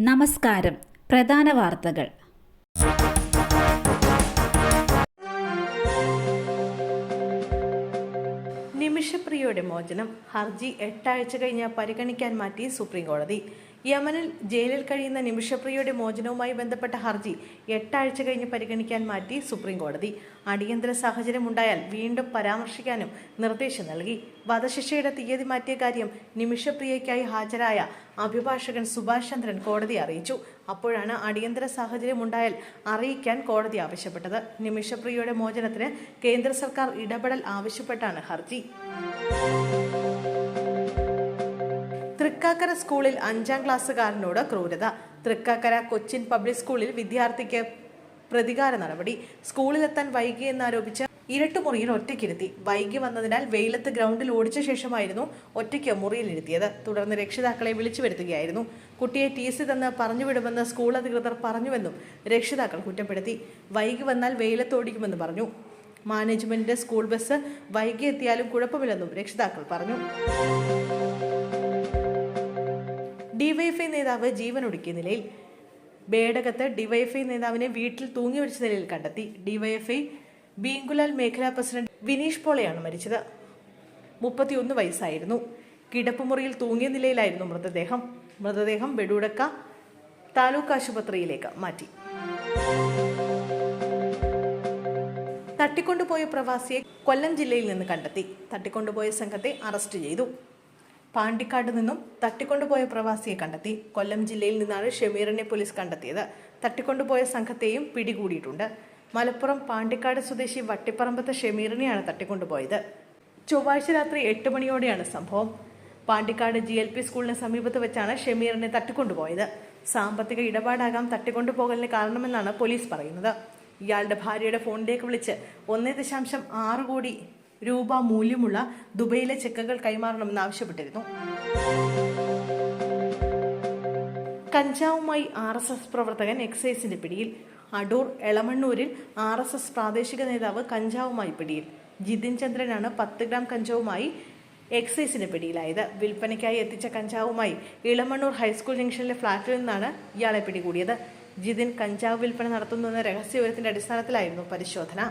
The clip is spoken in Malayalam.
നമസ്കാരം. പ്രധാന വാർത്തകൾ. നിമിഷപ്രിയയുടെ മോചനം ഹർജി 8 ആഴ്ച കഴിഞ്ഞ് പരിഗണിക്കാൻ മാറ്റി സുപ്രീംകോടതി. യമനിൽ ജയിലിൽ കഴിയുന്ന നിമിഷപ്രിയയുടെ മോചനവുമായി ബന്ധപ്പെട്ട ഹർജി 8 ആഴ്ച കഴിഞ്ഞ് പരിഗണിക്കാൻ മാറ്റി സുപ്രീംകോടതി. അടിയന്തര സാഹചര്യം ഉണ്ടായാൽ വീണ്ടും പരാമർശിക്കാനും നിർദ്ദേശം നൽകി. വധശിക്ഷയുടെ തീയതി മാറ്റിയ കാര്യം നിമിഷപ്രിയയ്ക്കായി ഹാജരായ അഭിഭാഷകൻ സുഭാഷ് ചന്ദ്രൻ കോടതിയെ അറിയിച്ചു. അപ്പോഴാണ് അടിയന്തര സാഹചര്യം ഉണ്ടായാൽ അറിയിക്കാൻ കോടതി ആവശ്യപ്പെട്ടത്. നിമിഷപ്രിയയുടെ മോചനത്തിന് കേന്ദ്ര സർക്കാർ ഇടപെടൽ ആവശ്യപ്പെട്ടാണ് ഹർജി. തൃക്കാക്കര സ്കൂളിൽ 5ാം ക്ലാസ്സുകാരനോട് ക്രൂരത. തൃക്കാക്കര കൊച്ചിൻ പബ്ലിക് സ്കൂളിൽ വിദ്യാർത്ഥിക്ക് പ്രതികാര നടപടി. സ്കൂളിലെത്താൻ വൈകിയെന്നാരോപിച്ച് ഇരട്ടുമുറിയിൽ ഒറ്റയ്ക്കിരുത്തി. വൈകി വന്നതിനാൽ വെയിലത്ത് ഗ്രൗണ്ടിൽ ഓടിച്ച ശേഷമായിരുന്നു ഒറ്റയ്ക്ക് മുറിയിലിരുത്തിയത്. തുടർന്ന് രക്ഷിതാക്കളെ വിളിച്ചു വരുത്തുകയായിരുന്നു. കുട്ടിയെ TC തന്ന് പറഞ്ഞുവിടുമെന്ന് സ്കൂൾ അധികൃതർ പറഞ്ഞുവെന്നും രക്ഷിതാക്കൾ കുറ്റപ്പെടുത്തി. വൈകി വന്നാൽ വെയിലത്ത് ഓടിക്കുമെന്ന് പറഞ്ഞു. മാനേജ്മെന്റിന്റെ സ്കൂൾ ബസ് വൈകി എത്തിയാലും കുഴപ്പമില്ലെന്നും രക്ഷിതാക്കൾ പറഞ്ഞു. ഡിവൈഎഫ്ഐ നേതാവ് ജീവനൊടുക്കിയ നിലയിൽ. ബേഡകത്ത് ഡിവൈഎഫ്ഐ നേതാവിനെ വീട്ടിൽ തൂങ്ങിമരിച്ച നിലയിൽ കണ്ടെത്തി. ഡിവൈഎഫ്ഐ ബീങ്കുലാൽ മേഖലാ പ്രസിഡന്റ് വിനീഷ് പോളയാണ് മരിച്ചത്. 31 വയസ്സായിരുന്നു. കിടപ്പുമുറിയിൽ തൂങ്ങിയ നിലയിലായിരുന്നു മൃതദേഹം ബെഡൂടക്ക താലൂക്ക് ആശുപത്രിയിലേക്ക് മാറ്റി. തട്ടിക്കൊണ്ടുപോയ പ്രവാസിയെ കൊല്ലം ജില്ലയിൽ നിന്ന് കണ്ടെത്തി. തട്ടിക്കൊണ്ടുപോയ സംഘത്തെ അറസ്റ്റ് ചെയ്തു. പാണ്ടിക്കാട് നിന്നും തട്ടിക്കൊണ്ടുപോയ പ്രവാസിയെ കണ്ടെത്തി. കൊല്ലം ജില്ലയിൽ നിന്നാണ് ഷമീറിനെ പോലീസ് കണ്ടെത്തിയത്. തട്ടിക്കൊണ്ടുപോയ സംഘത്തെയും പിടികൂടിയിട്ടുണ്ട്. മലപ്പുറം പാണ്ടിക്കാട് സ്വദേശി വട്ടിപ്പറമ്പത്തെ ഷമീറിനെയാണ് തട്ടിക്കൊണ്ടുപോയത്. ചൊവ്വാഴ്ച രാത്രി 8 മണിയോടെയാണ് സംഭവം. പാണ്ടിക്കാട് GLP സ്കൂളിന് സമീപത്ത് വെച്ചാണ് ഷമീറിനെ തട്ടിക്കൊണ്ടുപോയത്. സാമ്പത്തിക ഇടപാടാകാം തട്ടിക്കൊണ്ടുപോകലിന് കാരണമെന്നാണ് പോലീസ് പറയുന്നത്. ഇയാളുടെ ഭാര്യയുടെ ഫോണിലേക്ക് വിളിച്ച് 1.6 കോടി രൂപ മൂല്യമുള്ള ദുബൈയിലെ ചെക്കുകൾ കൈമാറണമെന്ന് ആവശ്യപ്പെട്ടിരുന്നു. കഞ്ചാവുമായി RSS പ്രവർത്തകൻ എക്സൈസിന്റെ പിടിയിൽ. അടൂർ എളമണ്ണൂരിൽ RSS പ്രാദേശിക നേതാവ് കഞ്ചാവുമായി പിടിയിൽ. ജിതിൻ ചന്ദ്രനാണ് 10 ഗ്രാം കഞ്ചാവുമായി എക്സൈസിന്റെ പിടിയിലായത്. വിൽപ്പനയ്ക്കായി എത്തിച്ച കഞ്ചാവുമായി ഇളമണ്ണൂർ ഹൈസ്കൂൾ ജംഗ്ഷനിലെ ഫ്ളാറ്റിൽ നിന്നാണ് ഇയാളെ പിടികൂടിയത്. ജിതിൻ കഞ്ചാവ് വിൽപ്പന നടത്തുന്നുവെന്ന രഹസ്യവിവരത്തിന്റെ അടിസ്ഥാനത്തിലായിരുന്നു പരിശോധന.